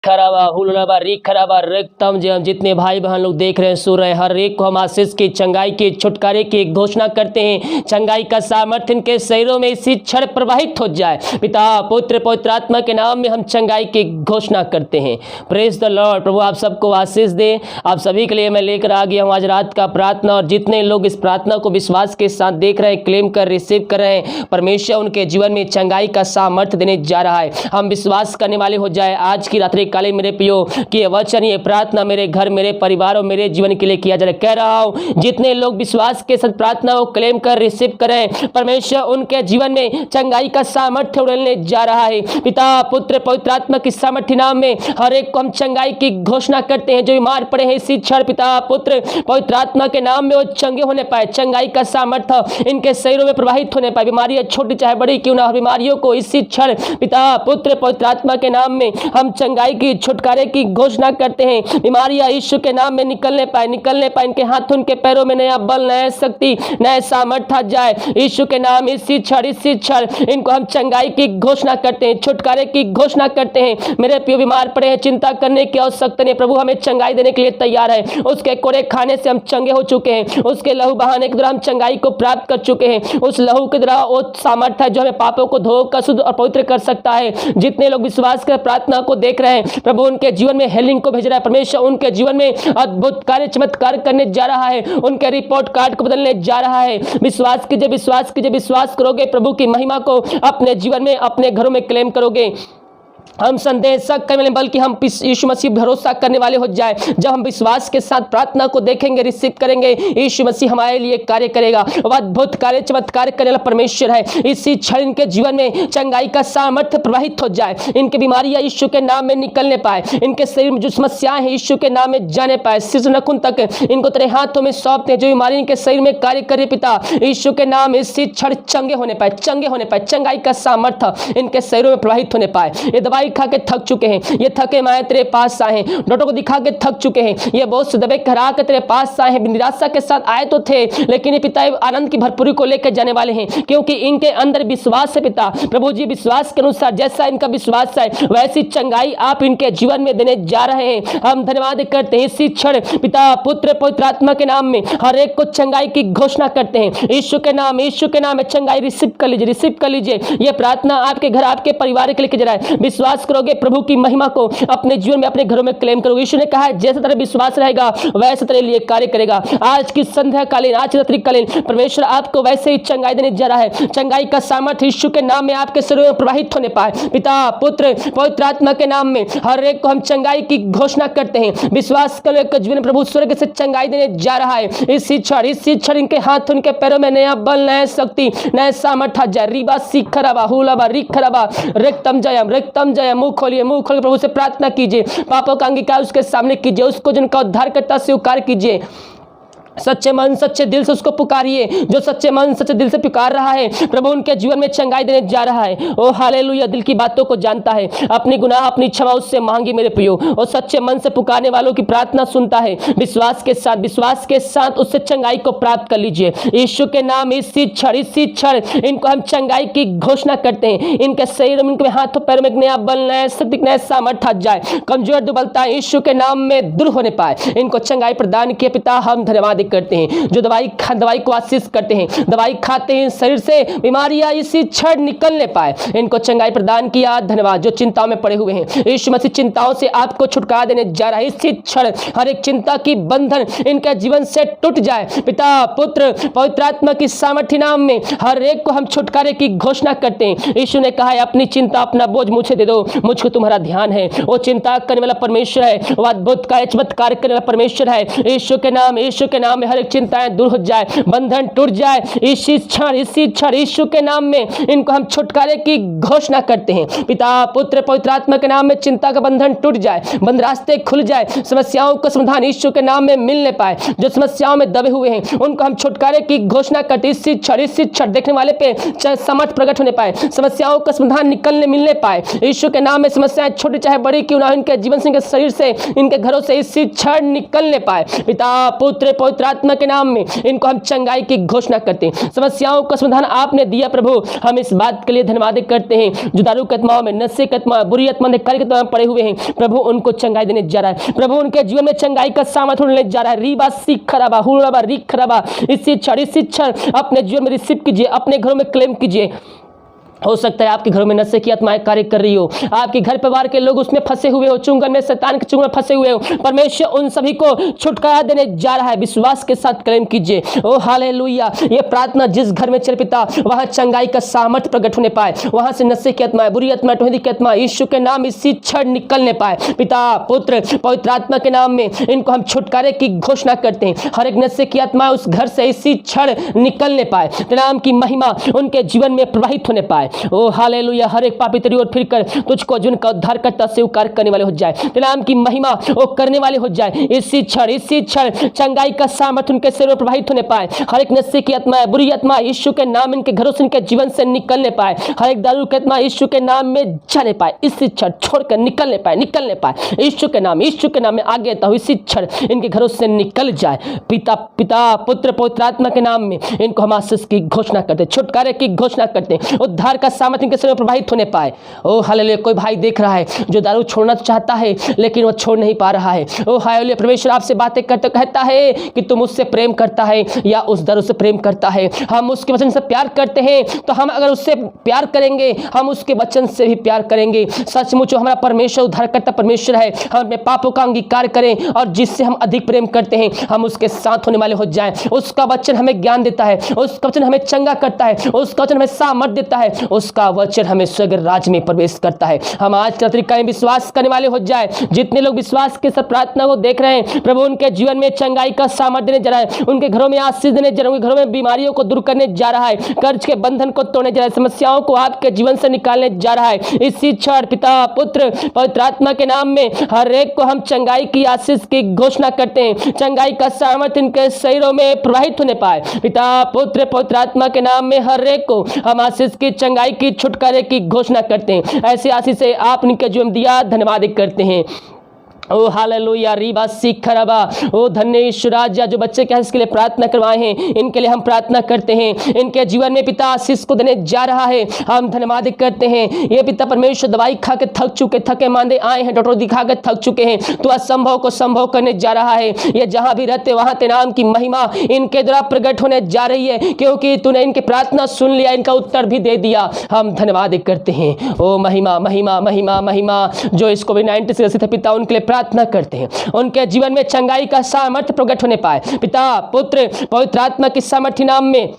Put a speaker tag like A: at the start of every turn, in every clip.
A: खराबा हुलराबा री खराबा रक्तम जो हम जितने भाई बहन लोग देख रहे हैं सुन रहे हैं, हर एक को हम आशीष की, चंगाई की, छुटकारे की घोषणा करते हैं। चंगाई का सामर्थ्य इनके शरीरों में इसी क्षण प्रवाहित हो जाए। पिता पुत्र पवित्र आत्मा के नाम में हम चंगाई की घोषणा करते हैं। Praise the Lord. प्रभु आप सबको आशीष दे। आप सभी के लिए मैं लेकर आ गया हूँ आज रात का प्रार्थना, और जितने लोग इस प्रार्थना को विश्वास के साथ देख रहे हैं, क्लेम कर रिसीव कर रहे हैं, परमेश्वर उनके जीवन में चंगाई का सामर्थ्य देने जा रहा है। हम विश्वास करने वाले हो जाए आज की रात्रि काले मेरे पियो कि ये वचन, ये प्रार्थना मेरे घर, मेरे परिवार और मेरे जीवन के लिए किया जा रहा है। कह रहा हूं जितने लोग विश्वास के साथ प्रार्थना को क्लेम कर रिसीव करें, परमेश्वर उनके जीवन में चंगाई का सामर्थ्य उड़ने जा रहा है। पिता पुत्र पवित्र आत्मा की सामर्थ्य नाम में हर एक को हम चंगाई की घोषणा करते हैं। जो बीमार पड़े हैं इसी क्षण पिता पुत्र पवित्र आत्मा के नाम में वो चंगे होने पाए, चंगाई का सामर्थ्य इनके शरीरों में प्रवाहित होने पाए। बीमारियां छोटी चाहे बड़ी क्यों ना हो, बीमारियों को इसी क्षण पिता पुत्र पवित्र आत्मा के नाम में हम चंगाई की, छुटकारे की घोषणा करते हैं। बीमारियां यीशु के नाम में निकलने पाए। इनके हाथों, इनके पैरों में नया बल, नया शक्ति, नया सामर्थ्य आ जाए यीशु के नाम। इसी क्षण इनको हम चंगाई की घोषणा करते हैं, छुटकारे की घोषणा करते हैं। मेरे प्रिय बीमार पड़े हैं, चिंता करने की आवश्यकता नहीं। प्रभु हमें चंगाई देने के लिए तैयार है। उसके कोड़े खाने से हम चंगे हो चुके हैं। उसके लहू बहाने के द्वारा हम चंगाई को प्राप्त कर चुके हैं। उस लहू के द्वारा वो सामर्थ्य है जो हमें पापों को धोकर शुद्ध और पवित्र कर सकता है। जितने लोग विश्वास कर प्रार्थना को देख रहे हैं, प्रभु उनके जीवन में हीलिंग को भेज रहा है। परमेश्वर उनके जीवन में अद्भुत कार्य, चमत्कार करने जा रहा है। उनके रिपोर्ट कार्ड को बदलने जा रहा है। विश्वास कीजिए, विश्वास कीजिए। विश्वास करोगे प्रभु की महिमा को अपने जीवन में, अपने घरों में क्लेम करोगे। हम संदेह शक करने, बल्कि हम यीशु मसीह भरोसा करने वाले हो जाए। जब हम विश्वास के साथ प्रार्थना को देखेंगे, रिसीव करेंगे, यीशु मसीह हमारे लिए कार्य करेगा। वह अद्भुत कार्य, चमत्कार करने वाला परमेश्वर है। इसी क्षण इनके जीवन में चंगाई का सामर्थ्य प्रवाहित हो जाए। इनकी बीमारियां यीशु के नाम में निकलने पाए। इनके शरीर में जो समस्याएं हैं यीशु के नाम में जाने पाए। सिर से नखुन तक इनको तेरे हाथों में सौंपते हैं। जो बीमारी इनके शरीर में कार्य करे पिता यीशु के नाम, इसी क्षण चंगे होने पाए, चंगे होने पाए। चंगाई का सामर्थ्य इनके शरीरों में प्रवाहित होने पाए। ये दवाई खा के थक चुके हैं, ये थके माए तेरे पास आए हैं। डॉक्टर को दिखा के थक चुके हैं, ये बहुत से दवाई करा के तेरे पास आए हैं। निराशा के साथ आए तो थे, लेकिन ये पिता आनंद की भरपूरी को लेकर जाने वाले हैं, क्योंकि इनके अंदर विश्वास है। पिता प्रभु जी, विश्वास के अनुसार जैसा इनका विश्वास है वैसी चंगाई आप इनके जीवन में देने जा रहे हैं। हम धन्यवाद करते हैं। इसी क्षण पिता पुत्र पवित्र आत्मा के नाम में हर एक को चंगाई की घोषणा करते हैं। यीशु के नाम, यीशु के नाम में चंगाई रिसीव कर लीजिए, रिसीव कर लीजिए। यह प्रार्थना आपके घर, आपके परिवार के लिए जा रहा है। विश्वास करोगे प्रभु की महिमा को अपने जीवन में, अपने घरों में क्लेम करोगे। यीशु ने कहा है जैसा तेरा विश्वास रहेगा वैसे तेरे लिए कार्य करेगा। आज की संध्या कालीन, आज रात्रि कालीन परमेश्वर आपको वैसे ही चंगाई देने जा रहा है। चंगाई का सामर्थ्य यीशु के नाम में आपके शरीर में प्रवाहित होने पाए। पिता पुत्र पवित्र आत्मा के नाम में हर एक को हम चंगाई की घोषणा करते हैं। विश्वास करो कि जीवन प्रभु स्वर्ग से चंगाई देने जा रहा है। इसी क्षण इनके हाथ, उनके पैरों में नया बल, नया शक्ति, नया सामर्थ्य जाए। रीबा सीखराबा हुलाबा रिखराबा रक्तम जयम। मुंह खोलिए, मुंह खोल प्रभु से प्रार्थना कीजिए। पापों का अंगीकार उसके सामने कीजिए। उसको जिनका उद्धारकर्ता स्वीकार कीजिए। सच्चे मन सच्चे दिल से उसको पुकारिए। जो सच्चे मन सच्चे दिल से पुकार रहा है, प्रभु उनके जीवन में चंगाई देने जा रहा है। ओ हालेलुया। दिल की बातों को जानता है, अपनी गुनाह अपनी क्षमा उससे मांगी मेरे प्रियो। और सच्चे मन से पुकारने वालों की प्रार्थना सुनता है। विश्वास के साथ उससे चंगाई को प्राप्त कर लीजिए। यीशु के नाम, इसी क्षण इनको हम चंगाई की घोषणा करते हैं। इनके शरीर में, इनके हाथों पैरों में नया बल, नया शक्ति, नया सामर्थ्य जाए। कमजोर दुबलता यीशु के नाम में दूर होने पाए। इनको चंगाई प्रदान किए पिता, हम धन्यवाद करते हैं। जो दवाई को आशीष करते हैं, दवाई खाते हैं, शरीर से बीमारियां इसी क्षण निकलने पाए। इनको चंगाई प्रदान किया, धन्यवाद। जो चिंताओं में पड़े हुए हैं, यीशु मसीह चिंताओं से आपको छुटकारा देने जा रहा है। इसी क्षण हर एक चिंता की बंधन इनके जीवन से टूट जाए। पिता पुत्र पवित्र आत्मा की सामर्थ्य नाम में हर एक को हम छुटकारे की घोषणा करते हैं। यीशु ने कहा है अपनी चिंता, अपना बोझ मुझे दे दो, मुझको तुम्हारा ध्यान है। वो चिंता करने वाला परमेश्वर है, वो अद्भुत कार्य, चमत्कार करने वाला परमेश्वर है। यीशु के नाम में हर एक चिंताएं दूर हो जाए, बंधन टूट जाए। इसी क्षण यीशु के नाम में इनको हम छुटकारे की घोषणा करते हैं। पिता पुत्र पवित्र आत्मा के नाम में चिंता का बंधन टूट जाए, बंद रास्ते खुल जाए, समस्याओं का समाधान यीशु के नाम में मिलने पाए। जो समस्याओं में दबे हुए हैं उनको हम छुटकारे की घोषणा करते हैं। इसी क्षण देखने वाले पे समर्थ प्रकट होने पाए, समस्याओं का समाधान निकलने मिलने पाए। यीशु के नाम में समस्याएं छोटी चाहे बड़ी क्यों ना, इनके जीवन से, इनके शरीर से, इनके घरों से इसी क्षण निकलने पाए। पिता पुत्र पवित्र पवित्र आत्मा के नाम में इनको हम चंगाई की घोषणा करते हैं। समस्याओं का समाधान आपने दिया प्रभु, हम इस बात के लिए धन्यवाद करते हैं। जो दारू के आत्माओं में, नशे के आत्मा, बुरी आत्मा, कार्य के आत्मा में पड़े हुए हैं प्रभु, उनको चंगाई देने जा रहा है प्रभु, उनके जीवन में चंगाई का सामर्थ्य होने जा रहा है। रीबा सीख खराबा हुराबा रीख खराबा, इसी क्षण अपने जीवन में रिसीव कीजिए, अपने घरों में क्लेम कीजिए। हो सकता है आपके घरों में नशे की आत्माएं कार्य कर रही हो, आपके घर परिवार के लोग उसमें फंसे हुए हो, चुंगन में, शैतान के चुंगन में फंसे हुए हो। परमेश्वर उन सभी को छुटकारा देने जा रहा है। विश्वास के साथ क्लेम कीजिए। ओ हालेलुया। ये प्रार्थना जिस घर में चल पिता, वहां चंगाई का सामर्थ्य प्रकट होने पाए, वहां से नशे की आत्माएं, बुरी आत्मा, टोहदी की आत्मा यीशु के नाम इसी क्षण निकलने पाए। पिता, पुत्र, पवित्र आत्मा के नाम में इनको हम छुटकारे की घोषणा करते हैं। हर एक नशे की आत्मा उस घर से इसी क्षण निकलने पाए, नाम की महिमा उनके जीवन में प्रवाहित होने पाए। ओ हालेलुया। हर एक पापी तेरी ओर फिरकर तुझको जिनका उद्धार करता स्वीकार करने वाले हो जाए, तेरे नाम की महिमा वो करने वाले हो जाए। इसी क्षण चंगाई का सामर्थ्य उनके शरीर में प्रवाहित होने पाए। हर एक नशे की आत्मा, बुरी आत्मा यीशु के नाम इनके घरों से, इनके जीवन से निकलने पाए। हर एक दारू की आत्मा यीशु के नाम में जाने पाए, इसी क्षण छोड़कर निकलने पाए यीशु के नाम में आगे तो इसी क्षण इनके घरों से निकल जाए। पिता, पुत्र, पवित्र आत्मा के नाम में इनको हम आशीष की घोषणा करते, छुटकारे की घोषणा करते, उद्धार का सामर्थ्य इनके शरीर में प्रवाहित होने पाए। ओ हालेलुया। कोई भाई देख रहा है जो दारू छोड़ना चाहता है लेकिन वो छोड़ नहीं पा रहा है। ओ हालेलुया। परमेश्वर आपसे बातें करते कहता है कि तुम उससे प्रेम करता है या उस दारू से प्रेम करता है। हम उसके वचन से प्यार करते हैं, तो हम अगर उससे प्यार करेंगे हम उसके वचन से भी प्यार करेंगे। सचमुच हमारा परमेश्वर उद्धारकर्ता परमेश्वर है। हम अपने पापों का अंगीकार करें और जिससे हम अधिक प्रेम करते हैं हम उसके साथ होने वाले हो जाएं। उसका वचन हमें ज्ञान देता है, उसका वचन हमें चंगा करता है, उसका वचन हमें सामर्थ देता है, उसका वचन हमें स्वर्ग राज्य में प्रवेश करता है। हम आज के तरीका में विश्वास करने वाले हो जाए। जितने लोग विश्वास के साथ प्रार्थना को देख रहे हैं प्रभु, उनके जीवन में चंगाई का सामर्थ्य देने जा रहा है, उनके घरों में आशीष देने जा रहा है, उनके घरों में बीमारियों को दूर करने जा रहा है, कर्ज के बंधन को तोड़ने जा रहा है, समस्याओं को आपके जीवन से निकालने जा रहा है। इसी क्षण पिता, पुत्र, पवित्र आत्मा के नाम में हर एक को हम चंगाई की आशीष की घोषणा करते हैं। चंगाई का सामर्थ्य इनके शरीरों में प्रवाहित होने पाए। पिता, पुत्र, पवित्र आत्मा के नाम में हर एक को हम आशीष की, चंगाई की, छुटकारे की घोषणा करते हैं। ऐसे आशीष से आपने के जीवन दिया, धन्यवाद करते हैं। ओ हालेलुया। रीबा सीख खराबा। ओ धन्य ईश्वर राजा, जो बच्चे क्या इसके लिए प्रार्थना करवाए हैं इनके लिए हम प्रार्थना करते हैं। इनके जीवन में पिता आशीष को देने जा रहा है, हम धन्यवाद करते हैं। ये पिता परमेश्वर दवाई खा के थक चुके, थके मांदे आए हैं, डॉक्टर दिखा के थक चुके हैं, तो असंभव को संभव करने जा रहा है। ये जहां भी रहते वहां तेरे नाम की महिमा इनके द्वारा प्रकट होने जा रही है, क्योंकि तूने इनकी प्रार्थना सुन लिया, इनका उत्तर भी दे दिया। हम धन्यवाद करते हैं। ओ महिमा महिमा महिमा महिमा। जो इस कोविड-19 से ग्रसित है पिता, उनके लिए प्रार्थना करते हैं, उनके जीवन में चंगाई का सामर्थ्य प्रकट होने पाए। पिता, पुत्र, पवित्र आत्मा की सामर्थ्य नाम में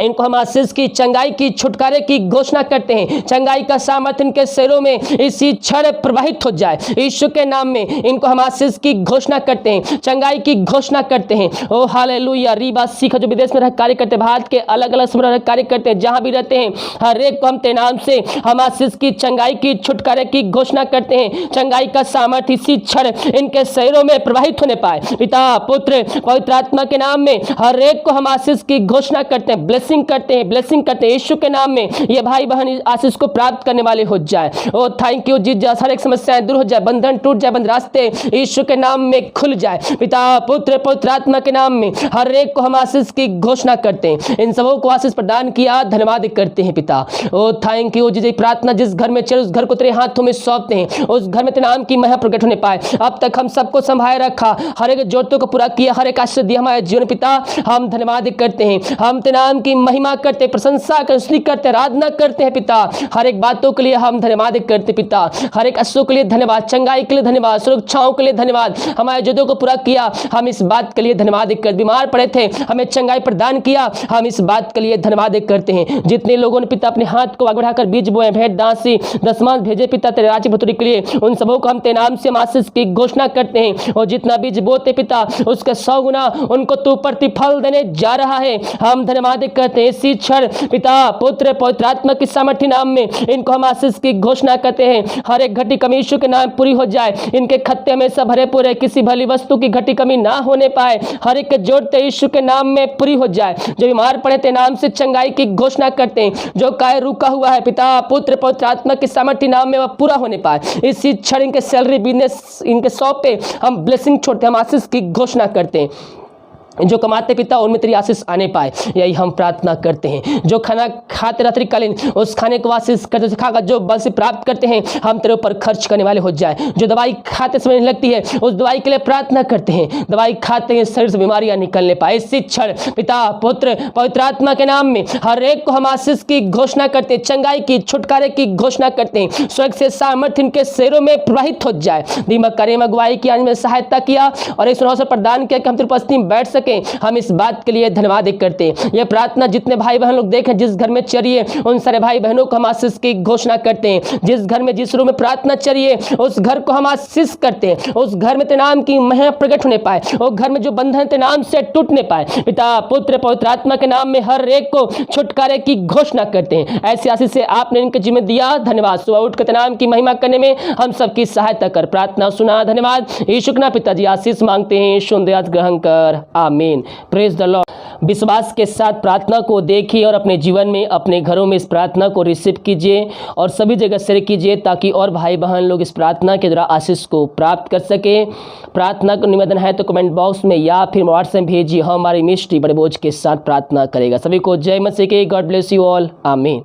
A: इनको हम आशीष की, चंगाई की, छुटकारे की घोषणा करते हैं। चंगाई का सामर्थ्य इनके शरीरों में इसी क्षण प्रवाहित हो जाए। यीशु के नाम में इनको हम आशीष की घोषणा करते हैं, चंगाई की घोषणा करते हैं। ओ हालेलुया। रीबा सीखा, जो विदेश में रह कार्य करते, भारत के अलग अलग समय में कार्य करते हैं, जहां भी रहते हैं हर एक को हम तेरे नाम से हम आशीष की, चंगाई की, छुटकारे की घोषणा करते हैं। चंगाई का सामर्थ्य इसी क्षण इनके शरीरों में प्रवाहित होने पाए। पिता, पुत्र, पवित्र आत्मा के नाम में हर एक को हम आशीष की घोषणा करते हैं, ब्लेसिंग करते हैं यीशु के नाम में। ये भाई बहन आशीष को प्राप्त करने वाले हो जाए। ओ थैंक यू जीसस। हर एक समस्याएं दूर हो जाए, बंधन टूट जाए, बंद रास्ते यीशु के नाम में खुल जाए। पिता, पुत्र, पवित्र आत्मा के नाम में हर एक को हम आशीष की घोषणा करते हैं। इन सबों को आशीष प्रदान किया, धन्यवाद करते हैं पिता। ओ थैंक यू जीसस। प्रार्थना जिस घर में चले उस घर को तेरे हाथों में सौंपते हैं, उस घर में तेरे नाम की महिमा प्रकट होने पाए। अब तक हम सबको संभाले रखा, हर एक जरूरतों को पूरा किया, हर एक आशीष दिया हमारे जीवन। पिता, हम धन्यवाद करते हैं, हम तेरे नाम की महिमा करते, प्रशंसा करते, आराधना करते हैं पिता। हर एक बातों के लिए हम धन्यवाद करते पिता, हर एक अश्वों के लिए धन्यवाद, चंगाई के लिए धन्यवाद, सुरक्षाओं के लिए धन्यवाद, हमारे जदों को पूरा किया, हम इस बात के लिए धन्यवाद कर। बीमार पड़े थे, हमें चंगाई प्रदान किया, हम इस बात के लिए धन्यवाद करते हैं। जितने लोगों ने पिता अपने हाथ को आगे बढ़ाकर बीज बोए, भेंट दासी दशमांश भेजे पिता तेरे राज्य भतुरी के लिए, उन सबों को हम तेरे नाम से आशीष की घोषणा करते हैं। और जितना बीज बोते पिता उसके 100 गुना उनको तू प्रतिफल देने जा रहा है। हम धन्यवाद करते हैं। इसी क्षण पिता, पुत्र, पवित्र आत्मा की सामर्थ्य नाम में इनको हम आशीष की घोषणा करते हैं। हर एक घटी कमी यीशु के नाम पूरी हो जाए। इनके खत्ते हमेशा भरे पूरे, किसी भली वस्तु की घटी कमी ना होने पाए। हर एक जोड़ते यीशु के नाम में पूरी हो जाए। जो बीमार पड़े थे नाम से चंगाई की घोषणा करते हैं। जो काय रुका हुआ है पिता, पुत्र, पवित्र आत्मा की सामर्थ्य नाम में वह पूरा होने पाए। इसी क्षण इनके सैलरी, बिजनेस, इनके शॉप पे हम ब्लेसिंग छोड़ते हैं, हम आशीष की घोषणा करते हैं। जो कमाते पिता उनमें तेरी आशीष आने पाए, यही हम प्रार्थना करते हैं। जो खाना खाते रात्रिकालीन उस खाने को आशीष करते खाकर जो बल से प्राप्त करते हैं, हम तेरे ऊपर खर्च करने वाले हो जाए। जो दवाई खाते समय नहीं लगती है, उस दवाई के लिए प्रार्थना करते हैं, दवाई खाते हैं शरीर से बीमारियां निकलने पाए। इसी क्षण पिता पुत्र पवित्र आत्मा के नाम में हर एक को हम आशीष की घोषणा करते हैं, चंगाई की छुटकारे की घोषणा करते हैं। स्वर्ग से सामर्थ्य इनके शरीरों में प्रवाहित हो जाए। दीमक करीम अगुवाई की आज में सहायता किया और एक अवसर प्रदान किया कि हम तेरी उपस्थिति में बैठ सके। हम इस बात के लिए धन्यवाद करते हैं। यह प्रार्थना जितने भाई बहन लोग देखें, जिस घर में चलिए उन सारे भाई बहनों को हम आशीष की घोषणा करते हैं। जिस घर में जिस रूम में प्रार्थना चलिए उस घर को हम आशीष करते हैं। उस घर में तेरे नाम की महिमा प्रकट होने पाए, उस घर में जो बंधन तेरे नाम से टूटने पाए। पिता पुत्र पवित्र आत्मा के नाम में हर एक को छुटकारे की घोषणा करते हैं। ऐसी आशीष से आपने इनके जिम्मे दिया, धन्यवाद। सुबह उठ कर तेरे नाम की महिमा करने में हम सबकी सहायता कर। प्रार्थना सुना, धन्यवाद। यीशु के नाम पिताजी आशीष मांगते हैं, सुन ग्रहण कर, आमीन। Praise the Lord. विश्वास के साथ प्रार्थना को देखिए और अपने जीवन में अपने घरों में इस प्रार्थना को रिसीव कीजिए और सभी जगह शेयर कीजिए ताकि और भाई बहन लोग इस प्रार्थना के द्वारा आशीष को प्राप्त कर सके। प्रार्थना का निवेदन है तो कमेंट बॉक्स में या फिर व्हाट्सएप भेजिए, हमारी मिनिस्ट्री बड़े बोझ के साथ प्रार्थना करेगा। सभी को जय मसीह के। गॉड ब्लेस यू ऑल, आमीन।